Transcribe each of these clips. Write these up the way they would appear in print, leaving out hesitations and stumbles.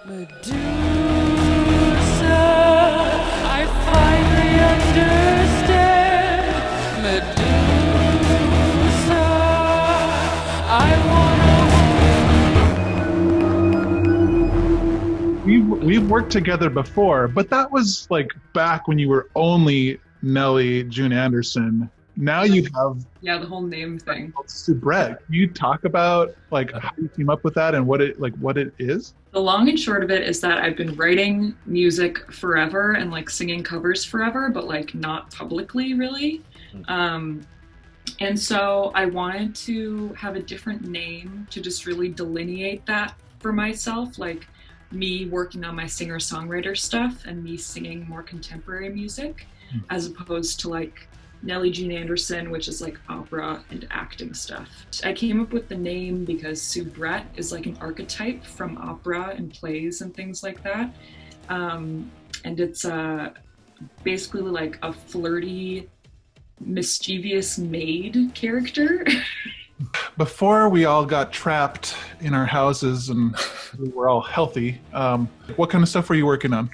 Medusa, I finally understand. Medusa, I wanna. We've worked together before, but that was like back when you were only Nelle June Anderson. Now you have the whole name thing. Soubrette. Can you talk about like how you came up with that and what it is? The long and short of it is that I've been writing music forever and like singing covers forever, but like not publicly really. And so I wanted to have a different name to just really delineate that for myself, like me working on my singer-songwriter stuff and me singing more contemporary music, as opposed to like Nelle June Anderson, which is like opera and acting stuff. I came up with the name because soubrette is like an archetype from opera and plays and things like that. And it's basically like a flirty, mischievous maid character. Before we all got trapped in our houses and we were all healthy, what kind of stuff were you working on?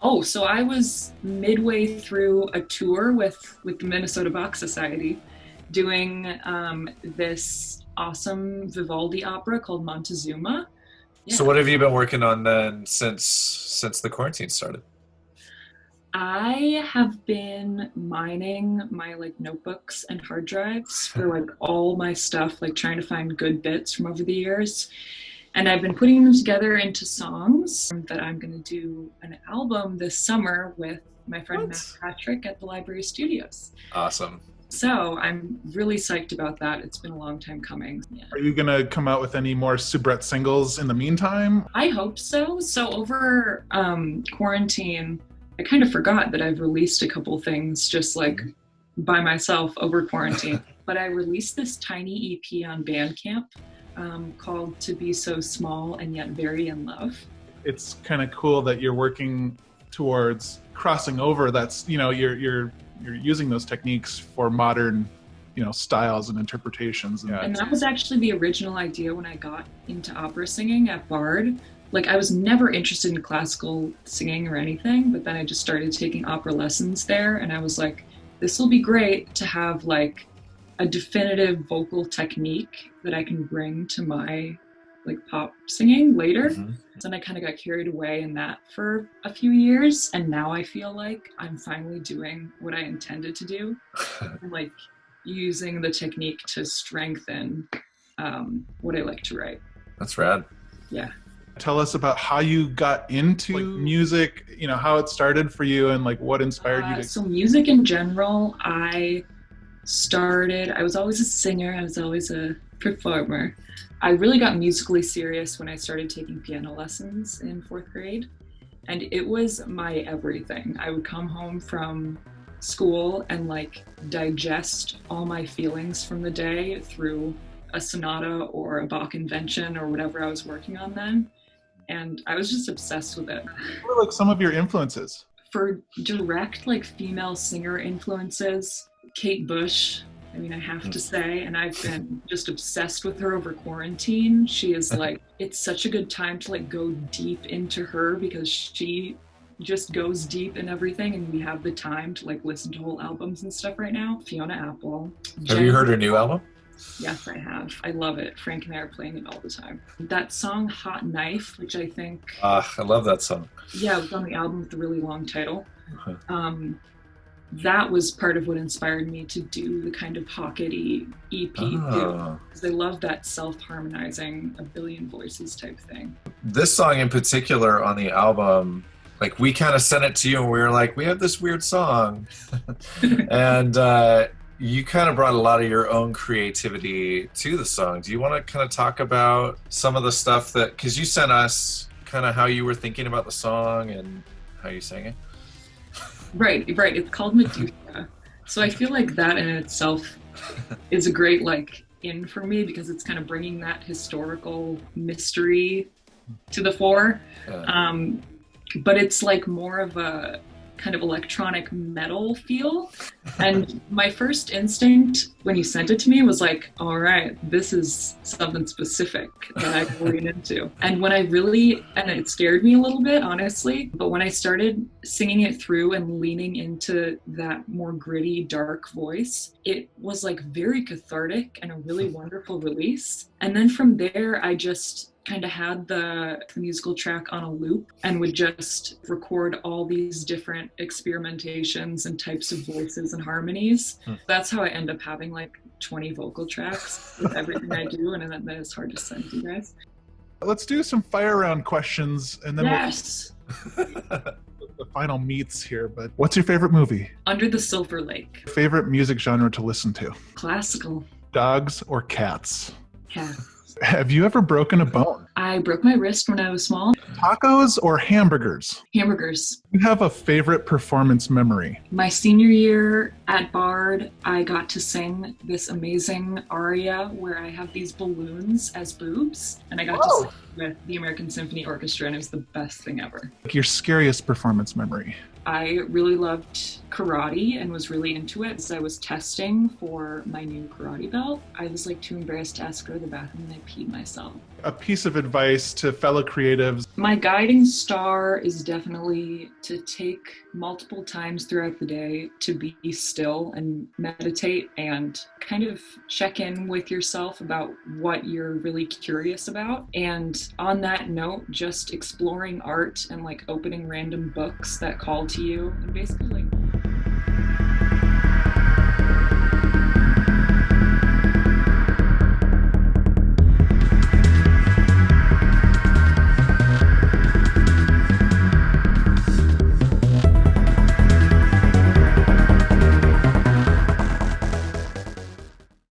Oh, so I was midway through a tour with the Minnesota Bach Society doing this awesome Vivaldi opera called Montezuma. Yeah. So what have you been working on then since the quarantine started? I have been mining my like notebooks and hard drives for like all my stuff, like trying to find good bits from over the years. And I've been putting them together into songs that I'm going to do an album this summer with my friend Matt Patrick at the Library Studios. Awesome. So I'm really psyched about that. It's been a long time coming. Yeah. Are you going to come out with any more Soubrette singles in the meantime? I hope so. So over quarantine, I kind of forgot that I've released a couple things just like by myself over quarantine. But I released this tiny EP on Bandcamp. Called To Be So Small and Yet Very in Love. It's kind of cool that you're working towards crossing over. That's, you know, you're using those techniques for modern, you know, styles and interpretations. And that was actually the original idea when I got into opera singing at Bard. Like I was never interested in classical singing or anything, but then I just started taking opera lessons there and I was like, this will be great to have like a definitive vocal technique that I can bring to my like pop singing later. And I kind of got carried away in that for a few years. And now I feel like I'm finally doing what I intended to do and like using the technique to strengthen what I like to write. That's rad. Yeah. Tell us about how you got into like, music, you know, how it started for you and like what inspired you to... So music in general, I was always a singer, I was always a performer. I really got musically serious when I started taking piano lessons in 4th grade, and it was my everything. I would come home from school and like digest all my feelings from the day through a sonata or a Bach invention or whatever I was working on then, and I was just obsessed with it. What are like some of your influences? For direct like female singer influences, Kate Bush, I mean, I have to say, and I've been just obsessed with her over quarantine. She is like, it's such a good time to like go deep into her because she just goes deep in everything and we have the time to like listen to whole albums and stuff right now. Fiona Apple. Have you heard her new album? Yes, I have. I love it. Frank and I are playing it all the time. That song, Hot Knife, which I think... I love that song. Yeah, it was on the album with the really long title. That was part of what inspired me to do the kind of Hawkett-y EP too. Because I love that self-harmonizing, a billion voices type thing. This song in particular on the album, like we kind of sent it to you and we were like, we have this weird song. And you kind of brought a lot of your own creativity to the song. Do you want to kind of talk about some of the stuff that, because you sent us kind of how you were thinking about the song and how you sang it? Right. It's called Medusa. So I feel like that in itself is a great like in for me because it's kind of bringing that historical mystery to the fore. Yeah. But it's like more of a kind of electronic metal feel. And my first instinct when you sent it to me was like, all right, this is something specific that I can lean into. And when I really, and it scared me a little bit, honestly, but when I started singing it through and leaning into that more gritty, dark voice, it was like very cathartic and a really wonderful release. And then from there, I just kind of had the musical track on a loop and would just record all these different experimentations and types of voices and harmonies. That's how I end up having like 20 vocal tracks with everything I do, and then it's hard to send to you guys. Let's do some fire round questions, and then Yes. the final meets here. But what's your favorite movie? Under the Silver Lake. Favorite music genre to listen to? Classical. Dogs or cats? Yeah. Have you ever broken a bone? I broke my wrist when I was small. Tacos or hamburgers? Hamburgers. You have a favorite performance memory? My senior year at Bard, I got to sing this amazing aria where I have these balloons as boobs, and I got to sing with the American Symphony Orchestra, and it was the best thing ever. Your scariest performance memory? I really loved karate and was really into it. As I was testing for my new karate belt, I was like too embarrassed to ask her to the bathroom, and I peed myself. A piece of advice to fellow creatives? My guiding star is definitely to take multiple times throughout the day to be still and meditate and kind of check in with yourself about what you're really curious about. And on that note, just exploring art and like opening random books that call to you and basically like